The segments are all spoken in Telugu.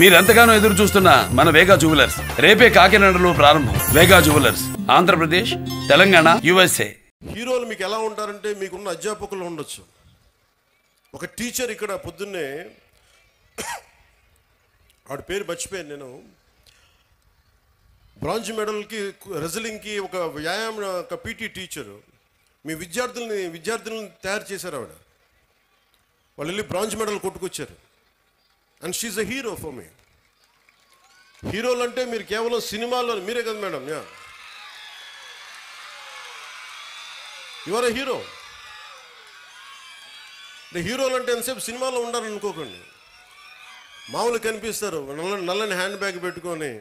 మీరెంతగానో ఎదురు చూస్తున్న మన వేగా జ్యువెలర్స్ రేపే కాకినాడలో ప్రారంభం. వేగా జ్యువెలర్స్, ఆంధ్రప్రదేశ్, తెలంగాణ, USA. హీరోలు మీకు ఎలా ఉంటారంటే మీకున్న అధ్యాపకులు ఉండొచ్చు. ఒక టీచర్ ఇక్కడ పొద్దున్నే ఆవిడ పేరు మర్చిపోయాను నేను, బ్రాంజ్ మెడల్కి రెజ్లింగ్కి ఒక వ్యాయామం ఒక పీటీ టీచరు మీ విద్యార్థులను తయారు చేశారు. ఆవిడ వాళ్ళు వెళ్ళి బ్రాంజ్ మెడల్ కొట్టుకొచ్చారు. And she's a hero for me. హీరోలు అంటే మీరు కేవలం సినిమాల్లో మీరే కదా madam, you are a hero. హీరోలు అంటే ఎంతసేపు సినిమాలో ఉండాలనుకోకండి. మామూలు కనిపిస్తారు, నల్లని హ్యాండ్ బ్యాగ్ పెట్టుకొని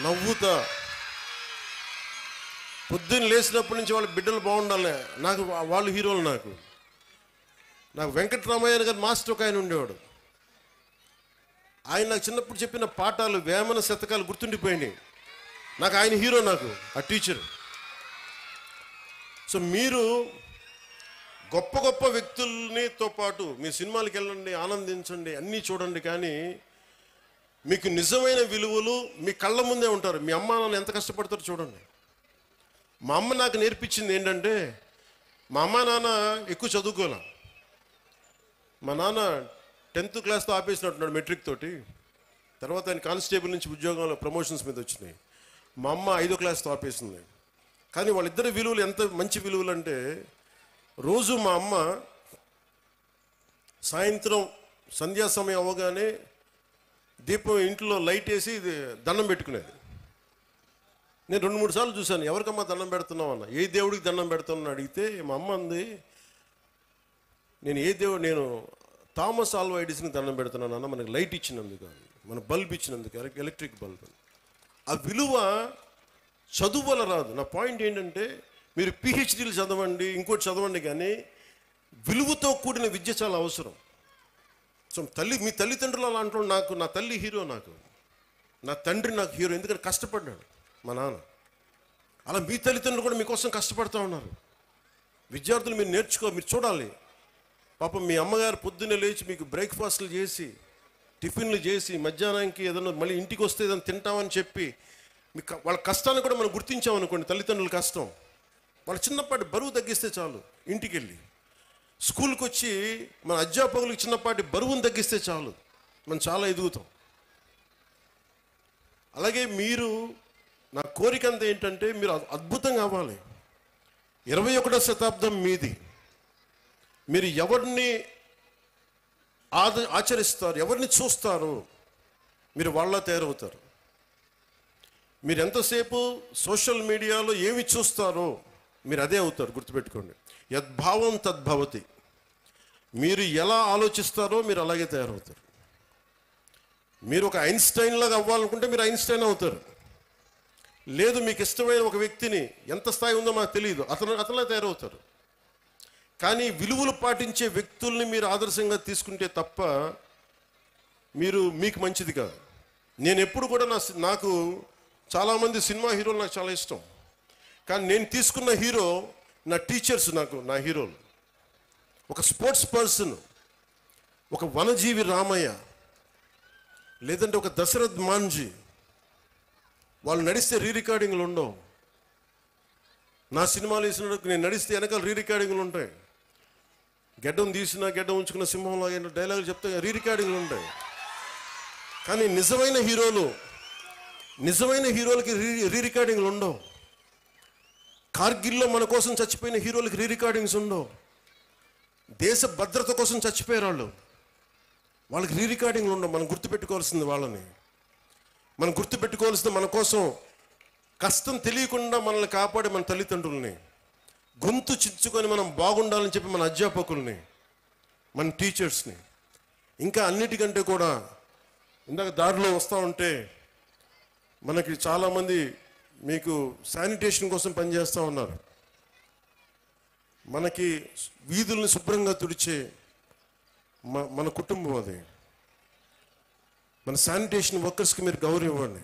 నవ్వుతా. పొద్దున్న లేచినప్పటి నుంచి వాళ్ళ బిడ్డలు బాగుండాలి, నాకు వాళ్ళు హీరోలు. నాకు వెంకటరామయ్య గారు మాస్టర్ ఒక ఆయన ఉండేవాడు. ఆయన నాకు చిన్నప్పుడు చెప్పిన పాఠాలు, వేమన శతకాలు గుర్తుండిపోయినాయి. నాకు ఆయన హీరో, నాకు ఆ టీచర్. సో మీరు గొప్ప గొప్ప వ్యక్తులతో పాటు మీ సినిమాలకు వెళ్ళండి, ఆనందించండి, అన్నీ చూడండి. కానీ మీకు నిజమైన విలువలు మీ కళ్ళ ముందే ఉంటారు. మీ అమ్మ నాన్న ఎంత కష్టపడతారో చూడండి. మా అమ్మ నాకు నేర్పించింది ఏంటంటే, మా అమ్మ నాన్న ఎక్కువ చదువుకోలే. మా నాన్న 10th క్లాస్తో ఆపేసినట్టున్నాడు, మెట్రిక్ తోటి. తర్వాత ఆయన కానిస్టేబుల్ నుంచి ఉద్యోగంలో ప్రమోషన్స్ మీద వచ్చినాయి. మా అమ్మ 5వ క్లాస్తో ఆపేసింది. కానీ వాళ్ళిద్దరి విలువలు ఎంత మంచి విలువలు అంటే, రోజు మా అమ్మ సాయంత్రం సంధ్యా సమయం అవ్వగానే దీపం ఇంట్లో లైట్ వేసి దండం పెట్టుకునేది. నేను 2-3 సార్లు చూశాను, ఎవరికమ్మా దండం పెడుతున్నావు అన్న. ఏ దేవుడికి దండం పెడుతున్నాను అడిగితే మా అమ్మ అంది, నేను థామస్ ఆల్వా ఎడిసన్కి దండం పెడుతున్నాను అన్న, మనకి లైట్ ఇచ్చినందుకు, మన బల్బ్ ఇచ్చినందుకు, ఎలక్ట్రిక్ బల్బ్. ఆ విలువ చదువు వల్ల రాదు. నా పాయింట్ ఏంటంటే, మీరు PhDలు చదవండి, ఇంకోటి చదవండి, కానీ విలువతో కూడిన విద్య చాలా అవసరం. సో మీ తల్లిదండ్రులు అలా అంటారు. నా తల్లి హీరో, నా తండ్రి నాకు హీరో. ఎందుకంటే కష్టపడ్డాడు మా నాన్న. అలా మీ తల్లిదండ్రులు కూడా మీకోసం కష్టపడుతూ ఉన్నారు. విద్యార్థులు మీరు మీరు చూడాలి. పాపం మీ అమ్మగారు పొద్దున్నే లేచి మీకు బ్రేక్ఫాస్ట్లు చేసి, టిఫిన్లు చేసి, మధ్యాహ్నానికి ఏదైనా మళ్ళీ ఇంటికి వస్తే ఏదైనా తింటామని చెప్పి, మీకు వాళ్ళ కష్టాన్ని కూడా మనం గుర్తించామనుకోండి. తల్లిదండ్రుల కష్టం, వాళ్ళ చిన్నపాటి బరువు తగ్గిస్తే చాలు. ఇంటికి వెళ్ళి స్కూల్కి వచ్చి మన అధ్యాపకులకు చిన్నపాటి బరువును తగ్గిస్తే చాలు, మనం చాలా ఎదుగుతాం. అలాగే మీరు, నా కోరిక అంతా ఏంటంటే, మీరు అద్భుతంగా అవ్వాలి. 21వ శతాబ్దం మీది. మీరు ఎవరిని ఆచరిస్తారు, ఎవరిని చూస్తారో మీరు వాళ్ళ తయారవుతారు. మీరు ఎంతసేపు సోషల్ మీడియాలో ఏమి చూస్తారో మీరు అదే అవుతారు. గుర్తుపెట్టుకోండి, యద్భావం తద్భవతి. మీరు ఎలా ఆలోచిస్తారో మీరు అలాగే తయారవుతారు. మీరు ఒక ఐన్స్టైన్ లాగా అవ్వాలనుకుంటే మీరు ఐన్స్టైన్ అవుతారు. లేదు, మీకు ఇష్టమైన ఒక వ్యక్తిని, ఎంత స్థాయి ఉందో మాకు తెలియదు, అతనిలా తయారవుతారు. కానీ విలువలు పాటించే వ్యక్తుల్ని మీరు ఆదర్శంగా తీసుకుంటే తప్ప మీకు మంచిది కాదు. నేను ఎప్పుడు కూడా నాకు చాలామంది సినిమా హీరోలు నాకు చాలా ఇష్టం. కానీ నేను తీసుకున్న హీరో నా టీచర్స్, నా హీరోలు. ఒక స్పోర్ట్స్ పర్సన్, ఒక వనజీవి రామయ్య, లేదంటే ఒక దశరథ్ మాంజీ. వాళ్ళు నడిస్తే రికార్డింగ్లు ఉండవు. నా సినిమాలు వేసినప్పుడు నేను నడిస్తే వెనకాల రికార్డింగ్లు ఉంటాయి. గెడ్డం తీసినా గెడ్డం ఉంచుకున్న సింహంలో డైలాగులు చెప్తే రికార్డింగ్లు ఉంటాయి. కానీ నిజమైన హీరోలకి రికార్డింగ్లు ఉండవు. కార్గిల్లో మన కోసం చచ్చిపోయిన హీరోలకి రికార్డింగ్స్ ఉండవు. దేశ భద్రత కోసం చచ్చిపోయారు వాళ్ళకి రికార్డింగ్లు ఉండవు. మనం గుర్తుపెట్టుకోవాల్సింది వాళ్ళని. మనం గుర్తుపెట్టుకోవాల్సింది మన కోసం కష్టం తెలియకుండా మనల్ని కాపాడే మన తల్లిదండ్రుల్ని, గొంతు చించుకొని మనం బాగుండాలని చెప్పి మన అధ్యాపకుల్ని, మన టీచర్స్ని. ఇంకా అన్నిటికంటే కూడా, ఇందాక దారిలో వస్తూ ఉంటే మనకి చాలామంది మీకు శానిటేషన్ కోసం పనిచేస్తూ ఉన్నారు. మనకి వీధుల్ని శుభ్రంగా తుడిచే మన కుటుంబం అది. మన శానిటేషన్ వర్కర్స్కి మీరు గౌరవం ఇవ్వండి.